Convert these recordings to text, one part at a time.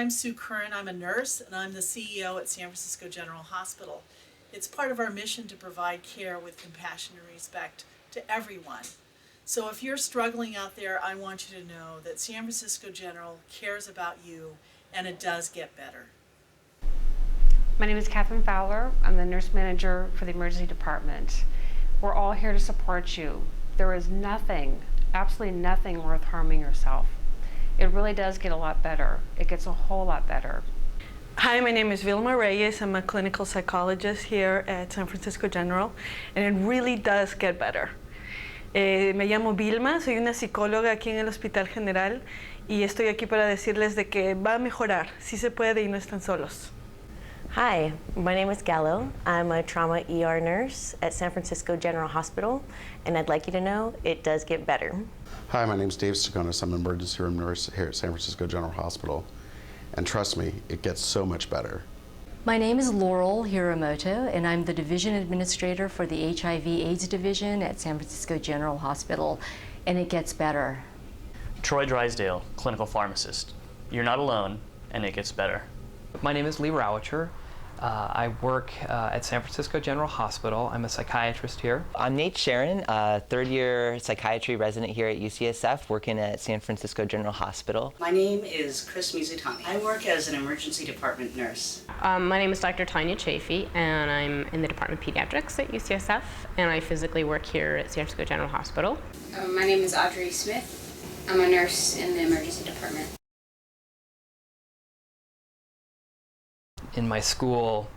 I'm Sue Curran. I'm a nurse and I'm the CEO at San Francisco General Hospital. It's part of our mission to provide care with compassion and respect to everyone. So if you're struggling out there, I want you to know that San Francisco General cares about you, and it does get better. My name is Catherine Fowler. I'm the nurse manager for the emergency department. We're all here to support you. There is nothing, absolutely nothing worth harming yourself. It really does get a lot better. It gets a whole lot better. Hi, my name is Vilma Reyes. I'm a clinical psychologist here at San Francisco General, and it really does get better. Me llamo Vilma, soy una psicóloga aquí en el Hospital General y estoy aquí para decirles de que va a mejorar, sí se puede y no están solos. Hi, my name is Gallo. I'm a trauma ER nurse at San Francisco General Hospital, and I'd like you to know it does get better. Hi, my name is Dave Sagonis. I'm an emergency room nurse here at San Francisco General Hospital. And trust me, it gets so much better. My name is Laurel Hiramoto, and I'm the Division Administrator for the HIV/AIDS Division at San Francisco General Hospital, and it gets better. Troy Drysdale, clinical pharmacist. You're not alone, and it gets better. My name is Lee Rowacher. I work at San Francisco General Hospital. I'm a psychiatrist here. I'm Nate Sharon, a third-year psychiatry resident here at UCSF, working at San Francisco General Hospital. My name is Chris Mizutani. I work as an emergency department nurse. My name is Dr. Tanya Chafee, and I'm in the Department of Pediatrics at UCSF, and I physically work here at San Francisco General Hospital. My name is Audrey Smith. I'm a nurse in the emergency department. In my school,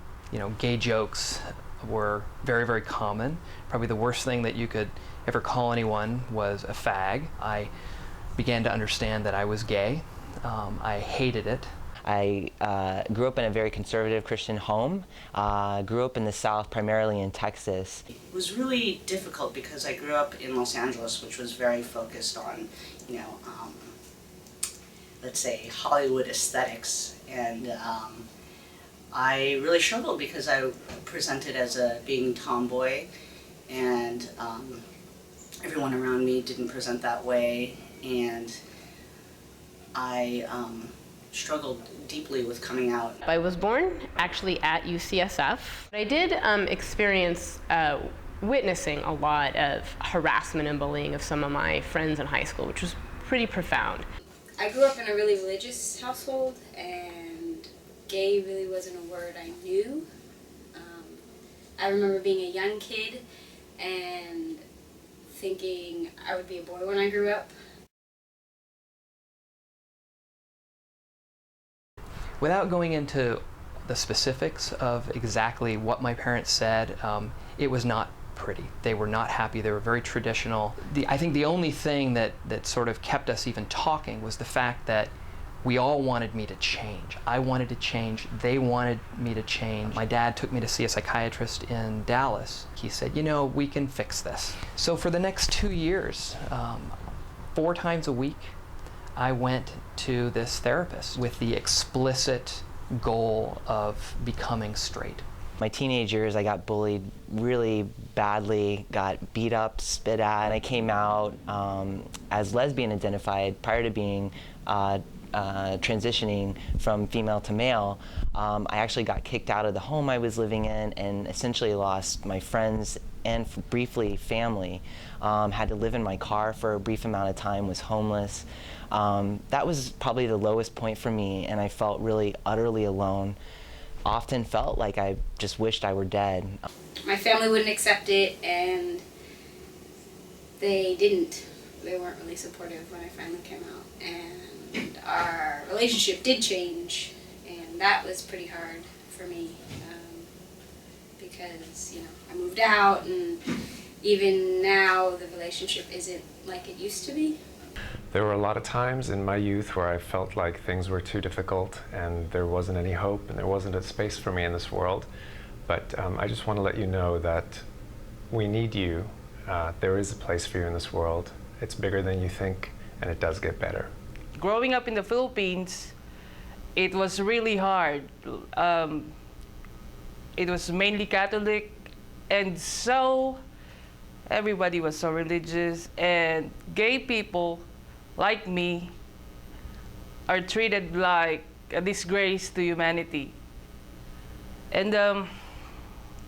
gay jokes were very, very common. Probably the worst thing that you could ever call anyone was a fag. I began to understand that I was gay. I hated it. I grew up in a very conservative Christian home. Grew up in the South, primarily in Texas. It was really difficult because I grew up in Los Angeles, which was very focused on, let's say, Hollywood aesthetics. And I really struggled because I presented as being tomboy, and everyone around me didn't present that way, and I struggled deeply with coming out. I was born actually at UCSF. I did experience witnessing a lot of harassment and bullying of some of my friends in high school, which was pretty profound. I grew up in a really religious household, and gay really wasn't a word I knew. I remember being a young kid and thinking I would be a boy when I grew up. Without going into the specifics of exactly what my parents said, it was not pretty. They were not happy. They were very traditional. I think the only thing that sort of kept us even talking was the fact that we all wanted me to change. I wanted to change. They wanted me to change. My dad took me to see a psychiatrist in Dallas. He said, we can fix this. So for the next 2 years, 4 times a week, I went to this therapist with the explicit goal of becoming straight. My teenage years, I got bullied really badly, got beat up, spit at, and I came out as lesbian identified prior to being transitioning from female to male. I actually got kicked out of the home I was living in and essentially lost my friends and briefly family. Had to live in my car for a brief amount of time, was homeless. That was probably the lowest point for me, and I felt really utterly alone. Often felt like I just wished I were dead. My family wouldn't accept it, and they didn't. They weren't really supportive when I finally came out. And our relationship did change, and that was pretty hard for me because, I moved out, and even now the relationship isn't like it used to be. There were a lot of times in my youth where I felt like things were too difficult and there wasn't any hope and there wasn't a space for me in this world. But I just want to let you know that we need you. There is a place for you in this world. It's bigger than you think, and it does get better. Growing up in the Philippines, it was really hard. It was mainly Catholic, and so everybody was so religious, and gay people like me are treated like a disgrace to humanity. And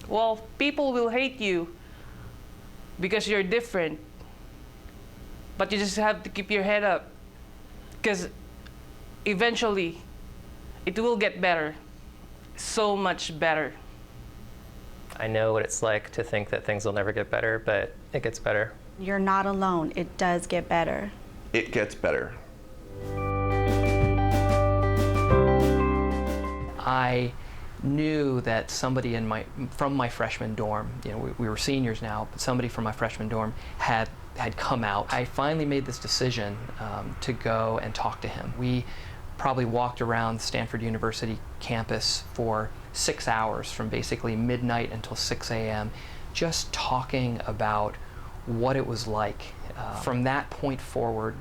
well, people will hate you because you're different, but you just have to keep your head up, because eventually it will get better, so much better. I know what it's like to think that things will never get better, but it gets better. You're not alone. It does get better. It gets better. I knew that somebody from my freshman dorm, you know, we were seniors now, but somebody from my freshman dorm had come out. I finally made this decision to go and talk to him. We probably walked around Stanford University campus for 6 hours from basically midnight until 6 a.m. just talking about what it was like. From that point forward,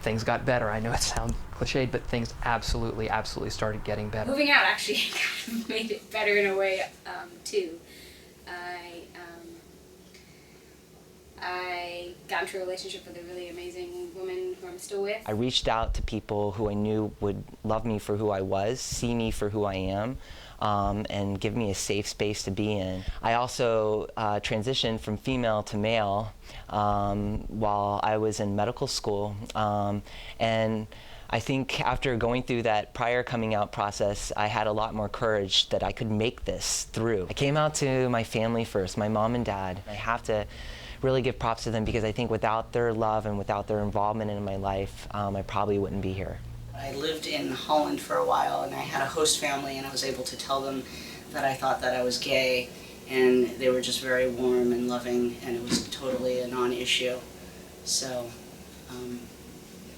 things got better. I know it sounds cliched, but things absolutely started getting better. Moving out actually kind of made it better in a way, too. I got into a relationship with a really amazing woman who I'm still with. I reached out to people who I knew would love me for who I was, see me for who I am, and give me a safe space to be in. I also transitioned from female to male while I was in medical school, and I think after going through that prior coming out process, I had a lot more courage that I could make this through. I came out to my family first, my mom and dad. I have to really give props to them, because I think without their love and without their involvement in my life, I probably wouldn't be here. I lived in Holland for a while, and I had a host family, and I was able to tell them that I thought that I was gay, and they were just very warm and loving, and it was totally a non-issue. So,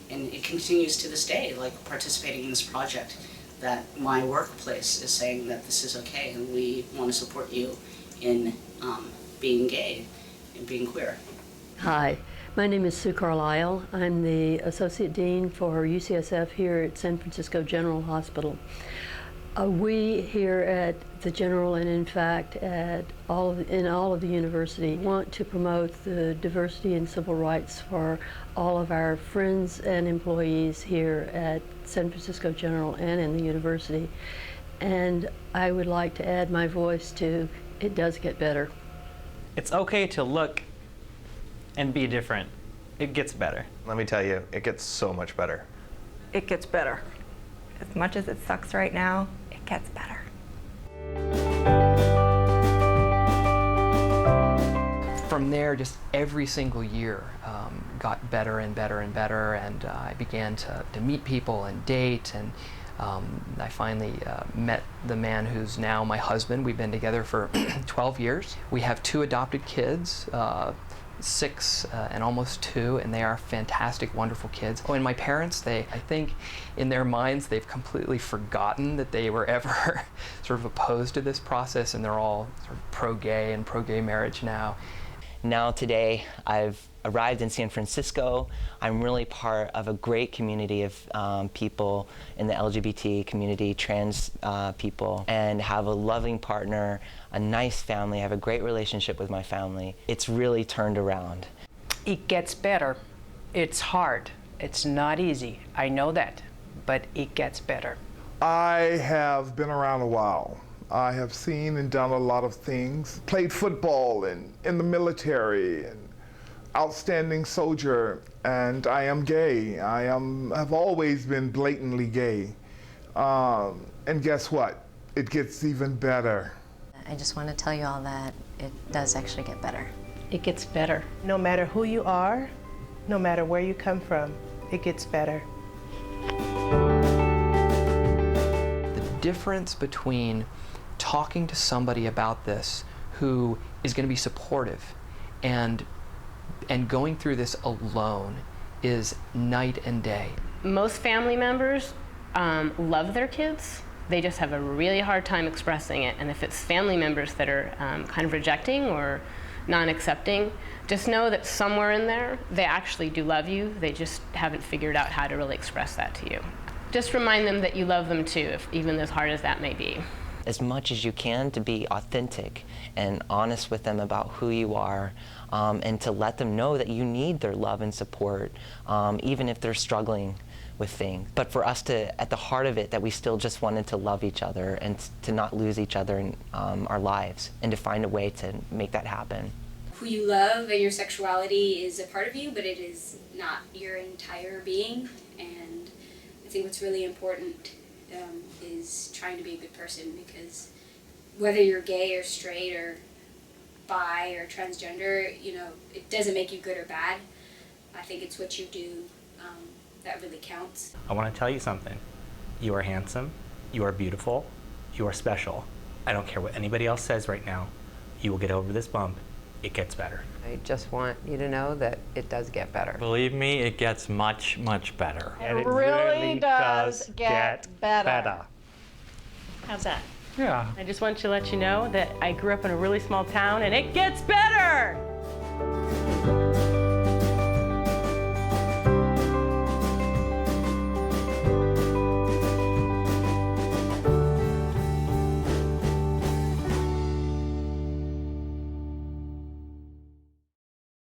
and it continues to this day, like participating in this project, that my workplace is saying that this is okay, and we want to support you in being gay and being queer. Hi, my name is Sue Carlisle. I'm the Associate Dean for UCSF here at San Francisco General Hospital. We here at the General, and in fact in all of the university, want to promote the diversity and civil rights for all of our friends and employees here at San Francisco General and in the university. And I would like to add my voice to it does get better. It's okay to look and be different. It gets better. Let me tell you, it gets so much better. It gets better. As much as it sucks right now, it gets better. From there, just every single year got better and better and better, and I began to meet people and date, and I finally met the man who's now my husband. We've been together for 12 years. We have 2 adopted kids, 6 and almost 2, and they are fantastic, wonderful kids. Oh, and my parents, I think in their minds, they've completely forgotten that they were ever sort of opposed to this process, and they're all sort of pro-gay and pro-gay marriage now. Now today, I've arrived in San Francisco. I'm really part of a great community of people in the LGBT community, trans people, and have a loving partner, a nice family. I have a great relationship with my family. It's really turned around. It gets better. It's hard. It's not easy. I know that, but it gets better. I have been around a while. I have seen and done a lot of things. Played football and in the military, and outstanding soldier, and I am gay. Have always been blatantly gay. And guess what? It gets even better. I just want to tell you all that it does actually get better. It gets better. No matter who you are, no matter where you come from, it gets better. The difference between talking to somebody about this who is going to be supportive and going through this alone is night and day. Most family members love their kids. They just have a really hard time expressing it. And if it's family members that are kind of rejecting or non-accepting, just know that somewhere in there, they actually do love you. They just haven't figured out how to really express that to you. Just remind them that you love them too, even as hard as that may be. as much as you can to be authentic and honest with them about who you are, and to let them know that you need their love and support, even if they're struggling with things. But for us to, at the heart of it, that we still just wanted to love each other and to not lose each other in our lives, and to find a way to make that happen. Who you love and your sexuality is a part of you, but it is not your entire being. And I think what's really important is trying to be a good person, because whether you're gay or straight or bi or transgender, you know, it doesn't make you good or bad. I think it's what you do that really counts. I want to tell you something. You are handsome, you are beautiful, you are special. I don't care what anybody else says right now. You will get over this bump. It gets better. I just want you to know that it does get better. Believe me, it gets much, much better. And it really does get better. How's that? Yeah. I just want to let you know that I grew up in a really small town and it gets better!